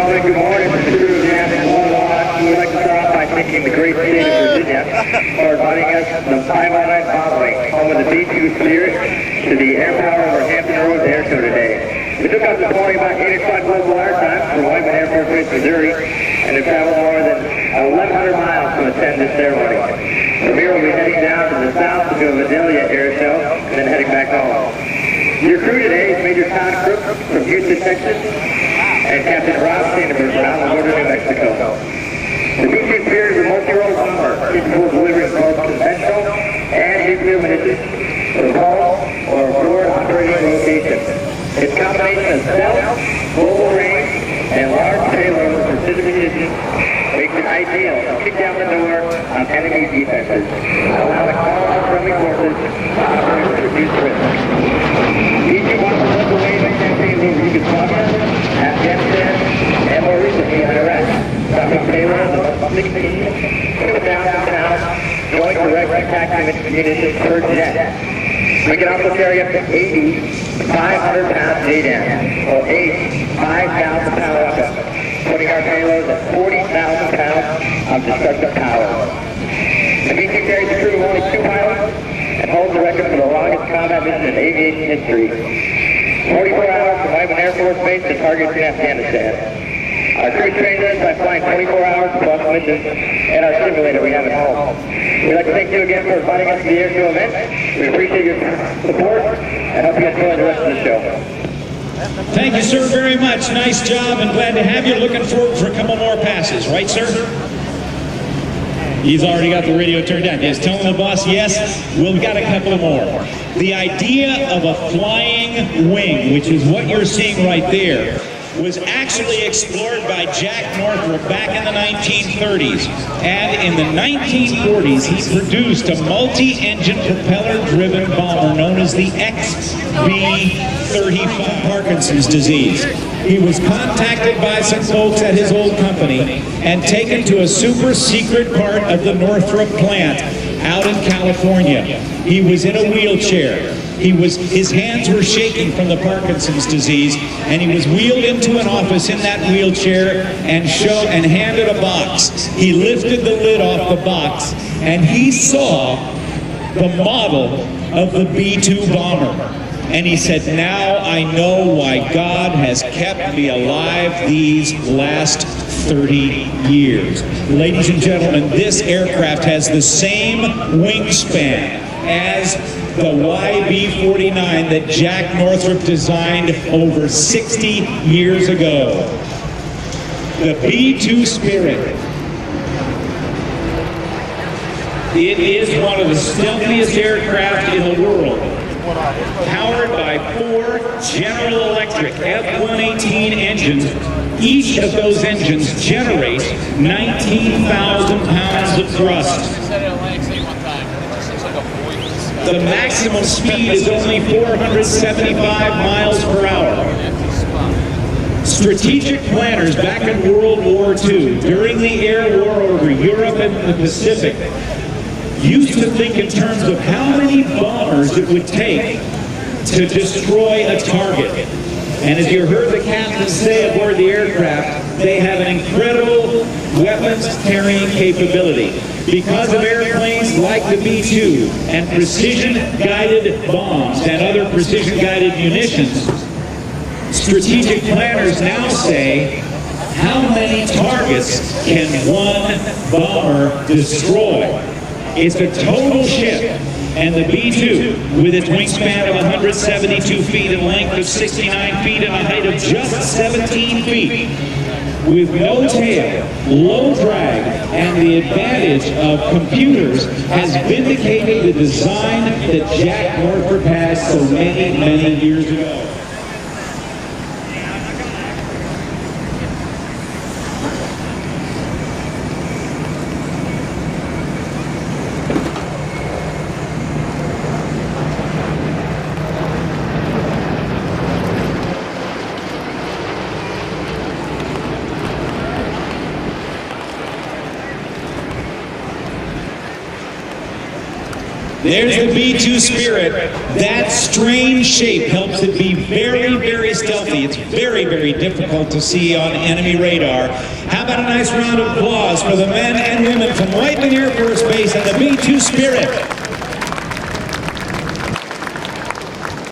gentlemen, good morning. This is Drew again. We would like to start off by thanking the great state of Virginia for inviting us to the 509 bottling, home of the B-2 Spirit, to the AirPower over Hampton Road air show today. We took off this morning about 8 o'clock local air time from Whiteman Air Force Base, Missouri, and have traveled more than 1,100 miles to attend this ceremony. From here, we'll be heading down to the south to the Vidalia air show, and then heading back home. Your crew today is Major Todd Crook from Houston, Texas, and Captain Rob Seymour from Langley, New Mexico. The B-2 Spirit is a multi-role bomber capable of delivering both conventional and nuclear munitions for home or forward operating location. Its combination of stealth, global range, and large payload for precision munitions makes it ideal to kick down the door on enemy defenses, allowing all our friendly forces to operate with reduced risk. B-2 wants to lead the way in campaigns over Yugoslavia, Afghanistan, and more recently in Iraq, stopping payloads of 16 down, joint direct attack munitions per jet. We can also carry up to 80 500-pound JDAM, or 8 5,000-pound weapons, putting our payloads at 40,000 pounds of destructive power. The B-2 carries a crew of only 2 pilots and holds the record for the longest combat mission in aviation history. 44 hours from Whiteman Air Force Base to targets in Afghanistan. Our crew trains us by flying 24 hours plus missions and our simulator we have at home. We'd like to thank you again for inviting us to the air show event. We appreciate your support and hope you enjoy the rest of the show. Thank you, sir, very much. Nice job and glad to have you. Looking forward for a couple more passes. Right, sir? He's already got the radio turned down. Yes, telling the boss, yes, we've got a couple more. The idea of a flying wing, which is what you're seeing right there, was actually explored by Jack Northrop back in the 1930s. And in the 1940s, he produced a multi-engine propeller-driven bomber known as the XB-35, Parkinson's disease. He was contacted by some folks at his old company and taken to a super secret part of the Northrop plant out in California. He was in a wheelchair. His hands were shaking from the Parkinson's disease, and he was wheeled into an office in that wheelchair and handed a box. He lifted the lid off the box, and he saw the model of the B-2 bomber. And he said, now I know why God has kept me alive these last 30 years. Ladies and gentlemen, this aircraft has the same wingspan as the YB-49 that Jack Northrop designed over 60 years ago. The B-2 Spirit. It is one of the stealthiest aircraft in the world. Powered by 4 General Electric F-118 engines, each of those engines generates 19,000 pounds of thrust. The maximum speed is only 475 miles per hour. Strategic planners back in World War II, during the air war over Europe and the Pacific, used to think in terms of how many bombers it would take to destroy a target. And as you heard the captain say aboard the aircraft, they have an incredible weapons carrying capability. Because of airplanes like the B-2 and precision-guided bombs and other precision-guided munitions, strategic planners now say, how many targets can one bomber destroy? It's a total shift, and the B-2, with its wingspan of 172 feet and length of 69 feet and a height of just 17 feet, with no tail, low drag, and the advantage of computers, has vindicated the design that Jack Northrop had so many, many years ago. There's the B-2 Spirit. That strange shape helps it be very, very stealthy. It's very, very difficult to see on enemy radar. How about a nice round of applause for the men and women from Whiteman Air Force Base and the B-2 Spirit?